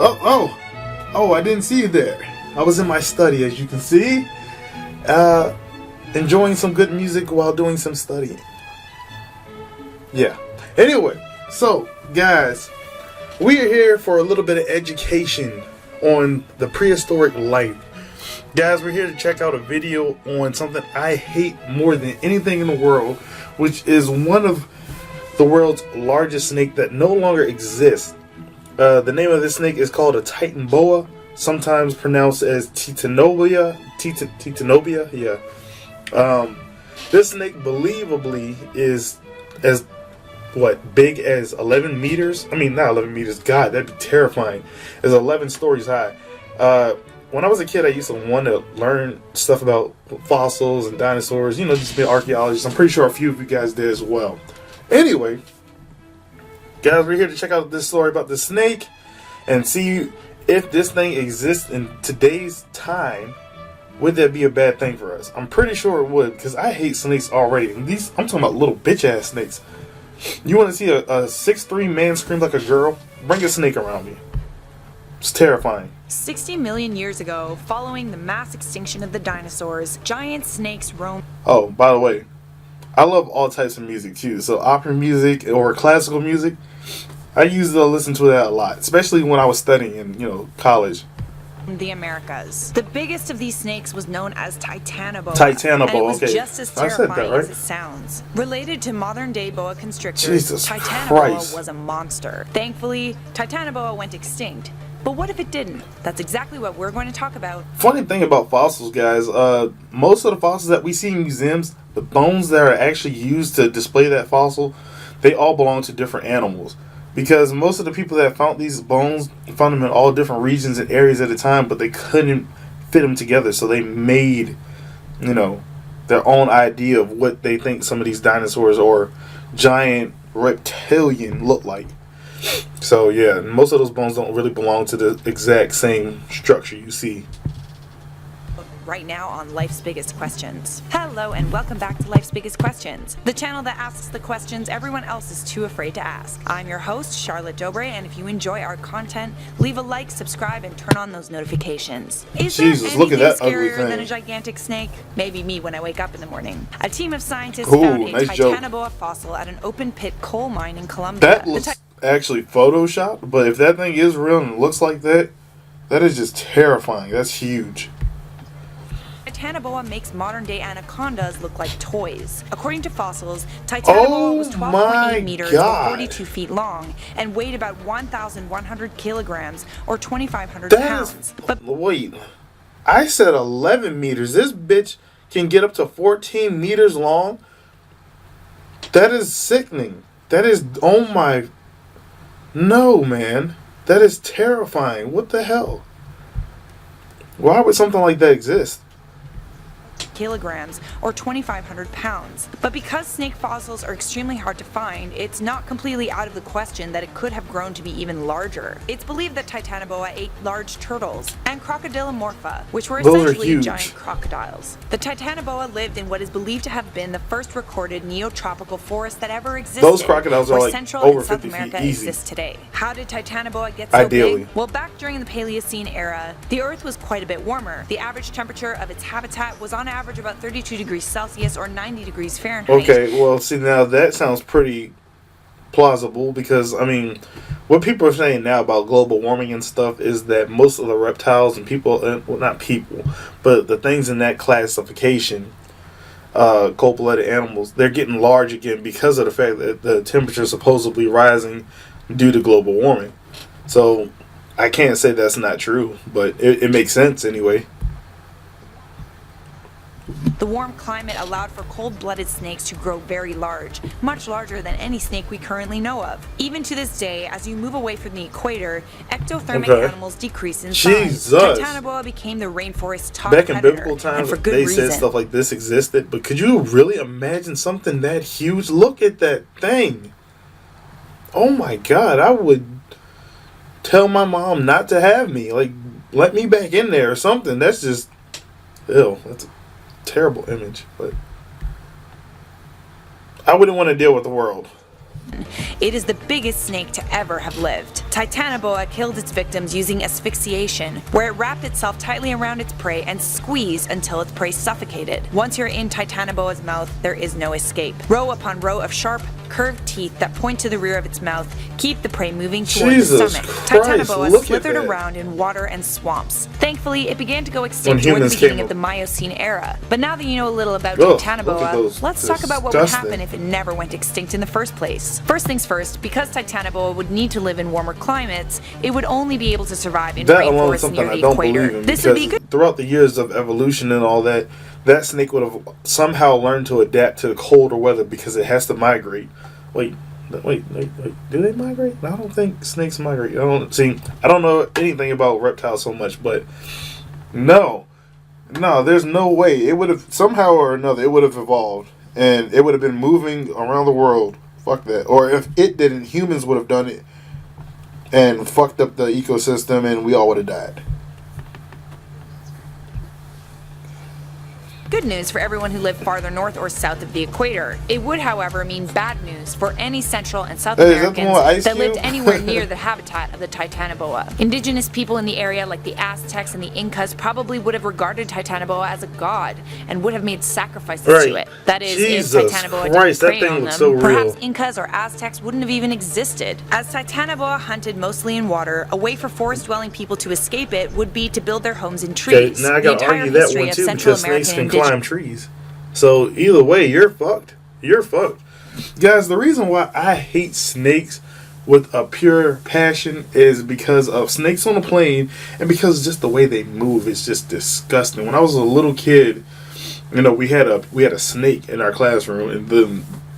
Oh, I didn't see you there. I was in my study, as you can see, enjoying some good music while doing some studying. Yeah. Anyway, so, guys, we are here for a little bit of education on the prehistoric life. Guys, we're here to check out a video on something I hate more than anything in the world, which is one of the world's largest snake that no longer exists. The name of this snake is called a Titan boa, sometimes pronounced as Titanobia. Yeah. This snake, believably, is as big as 11 meters? I mean, not 11 meters. God, that'd be terrifying. It's 11 stories high. When I was a kid, I used to want to learn stuff about fossils and dinosaurs. You know, just be an archaeologist. I'm pretty sure a few of you guys did as well. Anyway, guys, we're here to check out this story about the snake and see if this thing exists in today's time. Would that be a bad thing for us? I'm pretty sure it would, because I hate snakes already. And I'm talking about little bitch ass snakes. You want to see a 6'3" man scream like a girl? Bring a snake around me. It's terrifying. 60 million years ago, following the mass extinction of the dinosaurs, giant snakes roamed. Oh, by the way, I love all types of music too. So opera music or classical music, I used to listen to that a lot, especially when I was studying in college. The Americas. The biggest of these snakes was known as Titanoboa. Titanoboa, and it was okay. just as I said terrifying that, right? as it sounds. Related to modern-day boa constrictors, Jesus Titanoboa Christ. was a monster. Thankfully, Titanoboa went extinct. But what if it didn't? That's exactly what we're going to talk about. Funny thing about fossils, guys, most of the fossils that we see in museums, the bones that are actually used to display that fossil, they all belong to different animals. Because most of the people that found these bones found them in all different regions and areas at a time, but they couldn't fit them together. So they made, their own idea of what they think some of these dinosaurs or giant reptilian look like. So yeah, most of those bones don't really belong to the exact same structure you see. Right now on Life's Biggest Questions. Hello and welcome back to Life's Biggest Questions, the channel that asks the questions everyone else is too afraid to ask. I'm your host, Charlotte Dobre, and if you enjoy our content, leave a like, subscribe, and turn on those notifications. Is Jesus, there look at anything that ugly scarier thing. than a gigantic snake? Maybe me when I wake up in the morning. A team of scientists Cool, found a nice joke. Titanoboa fossil at an open pit coal mine in Colombia. That looks actually photoshopped, but if that thing is real and looks like that, that is just terrifying. That's huge. Titanoboa makes modern-day anacondas look like toys. According to fossils, Titanoboa was 12.8 meters or 42 feet long and weighed about 1,100 kilograms or 2,500 pounds. But wait, I said 11 meters. This bitch can get up to 14 meters long? That is sickening. That is, oh my, no, man. That is terrifying. What the hell? Why would something like that exist? kilograms or 2,500 pounds. But because snake fossils are extremely hard to find, it's not completely out of the question that it could have grown to be even larger. It's believed that Titanoboa ate large turtles and Crocodilomorpha, which were essentially giant crocodiles. The Titanoboa lived in what is believed to have been the first recorded neotropical forest that ever existed. Those crocodiles are like Central over and South 50 feet America easy. exists today. How did Titanoboa get so Ideally. big? Well, back during the Paleocene era, the Earth was quite a bit warmer. The average temperature of its habitat was on average about 32 degrees Celsius or 90 degrees Fahrenheit. Okay, well, see, now that sounds pretty plausible because, I mean, what people are saying now about global warming and stuff is that most of the reptiles and people, well, not people, but the things in that classification, cold-blooded animals, they're getting large again because of the fact that the temperature is supposedly rising due to global warming. So, I can't say that's not true, but it makes sense anyway. The warm climate allowed for cold-blooded snakes to grow very large, much larger than any snake we currently know of. Even to this day, as you move away from the equator, ectothermic animals decrease in size. Titanoboa became the rainforest's top Back in predator, biblical times, and for good they reason. said stuff like this existed, but could you really imagine something that huge? Look at that thing. Oh my God, I would tell my mom not to have me. Like, let me back in there or something. That's just, ew, that's a terrible image, but I wouldn't want to deal with the world. It is the biggest snake to ever have lived. Titanoboa killed its victims using asphyxiation, where it wrapped itself tightly around its prey and squeezed until its prey suffocated. Once you're in Titanoboa's mouth, there is no escape. Row upon row of sharp, curved teeth that point to the rear of its mouth keep the prey moving toward the stomach. Titanoboa slithered around in water and swamps. Thankfully, it began to go extinct toward the beginning of the Miocene era. But now that you know a little about Titanoboa, let's talk about what would happen if it never went extinct in the first place. First things first, because Titanoboa would need to live in warmer climates, it would only be able to survive in rainforests near the equator. This would be good. Throughout the years of evolution and all that, that snake would have somehow learned to adapt to the colder weather because it has to migrate. Wait. Do they migrate? I don't think snakes migrate. I don't know anything about reptiles so much, but no, there's no way. It would have somehow or another. It would have evolved, and it would have been moving around the world. Fuck that. Or if it didn't, humans would have done it and fucked up the ecosystem, and we all would have died. Good news for everyone who lived farther north or south of the equator. It would, however, mean bad news for any Central and South Americans that lived anywhere near the habitat of the Titanoboa. Indigenous people in the area like the Aztecs and the Incas probably would have regarded Titanoboa as a god and would have made sacrifices to it. That is, if Titanoboa didn't prey on them, perhaps Incas or Aztecs wouldn't have even existed. As Titanoboa hunted mostly in water, a way for forest-dwelling people to escape it would be to build their homes in trees. Okay, now I gotta argue that one too, because snakes can climb trees. So either way, you're fucked. Guys, the reason why I hate snakes with a pure passion is because of snakes on a plane, and because just the way they move is just disgusting. When I was a little kid, we had a snake in our classroom, and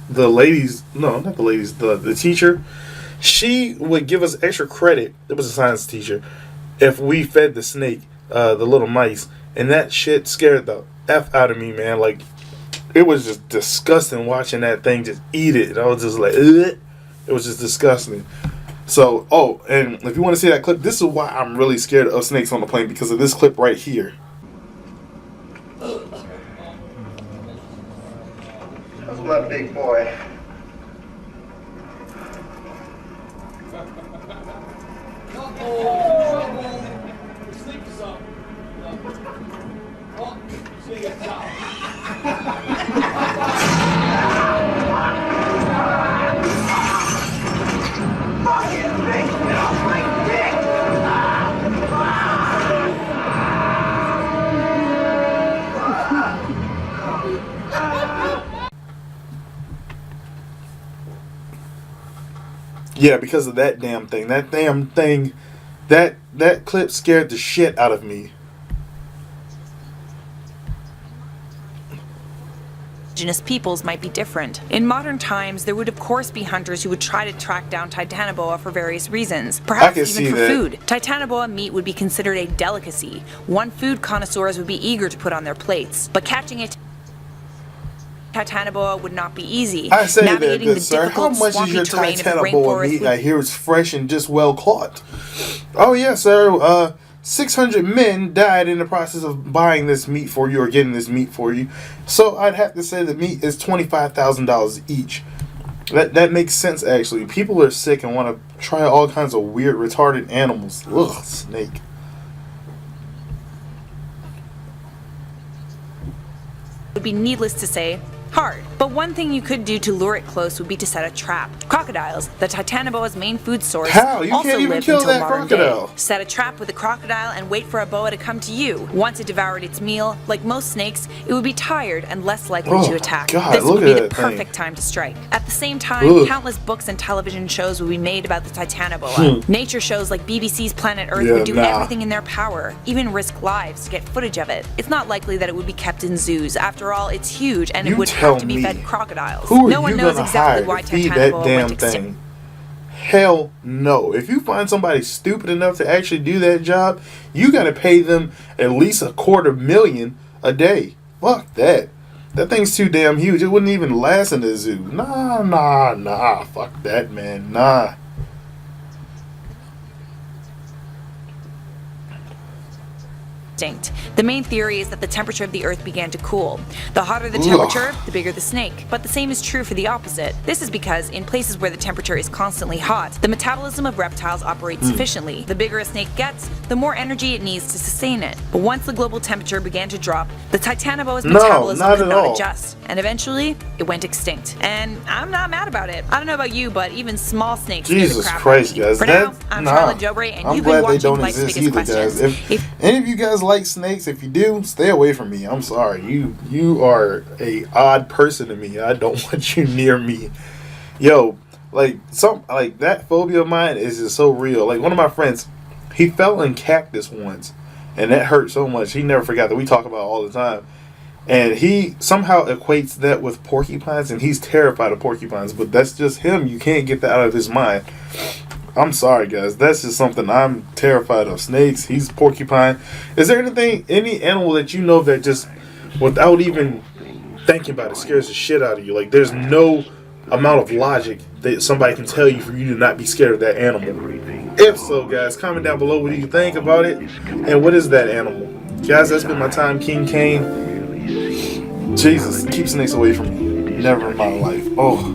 the ladies, no, not the ladies, the teacher, she would give us extra credit. It was a science teacher if we fed the snake the little mice, and that shit scared the F out of me, man. Like, it was just disgusting watching that thing just eat it. And I was just like, ugh. It was just disgusting. So, and if you want to see that clip, this is why I'm really scared of snakes on the plane, because of this clip right here. That's my big boy. Yeah, because of that damn thing. That clip scared the shit out of me. Indigenous peoples might be different. In modern times, there would of course be hunters who would try to track down Titanoboa for various reasons, perhaps even for food. Titanoboa meat would be considered a delicacy, one food connoisseurs would be eager to put on their plates. But catching a Titanoboa would not be easy. I say that, good sir. How much is your Titanoboa meat? I hear it's fresh and just well caught. Oh yeah, sir. 600 men died in the process of buying this meat for you or getting this meat for you. So I'd have to say the meat is $25,000 each. That makes sense, actually. People are sick and want to try all kinds of weird, retarded animals. Ugh, snake. It would be needless to say, hard. But one thing you could do to lure it close would be to set a trap. Crocodiles, the Titanoboa's main food source, also lived until modern day. Set a trap with a crocodile and wait for a boa to come to you. Once it devoured its meal, like most snakes, it would be tired and less likely to attack. This would be the perfect time to strike. At the same time, countless books and television shows would be made about the Titanoboa. Nature shows like BBC's Planet Earth would do everything in their power, even risk lives to get footage of it. It's not likely that it would be kept in zoos. After all, it's huge and it would have to be fed crocodiles. No one knows exactly why Titanoboa went extinct. Hell no. If you find somebody stupid enough to actually do that job, you gotta pay them at least $250,000 a day. Fuck that. That thing's too damn huge. It wouldn't even last in the zoo. Nah. Fuck that, man. Nah. extinct. The main theory is that the temperature of the Earth began to cool. The hotter the temperature, the bigger the snake. But the same is true for the opposite. This is because in places where the temperature is constantly hot, the metabolism of reptiles operates efficiently. The bigger a snake gets, the more energy it needs to sustain it. But once the global temperature began to drop, the Titanoboa's metabolism could not adjust, and eventually it went extinct. And I'm not mad about it. I don't know about you, but even small snakes scare the crap out of me. Guys. For now, I'm Charlotte Jobre, and you've been watching Life's Biggest Questions. If any of you guys like snakes, if you do, stay away from me. I'm sorry. You are a odd person to me. I don't want you near me. Yo, like that phobia of mine is just so real. Like one of my friends, he fell in cactus once, and that hurt so much. He never forgot that. We talk about it all the time. And he somehow equates that with porcupines, and he's terrified of porcupines. But that's just him. You can't get that out of his mind. I'm sorry, guys. That's just something I'm terrified of. Snakes. He's porcupine. Is there any animal that you know that just, without even thinking about it, scares the shit out of you? Like, there's no amount of logic that somebody can tell you for you to not be scared of that animal. If so, guys, comment down below what do you think about it, and what is that animal? Guys, that's been my time, King Kane. Jesus, keep snakes away from me. Never in my life. Oh.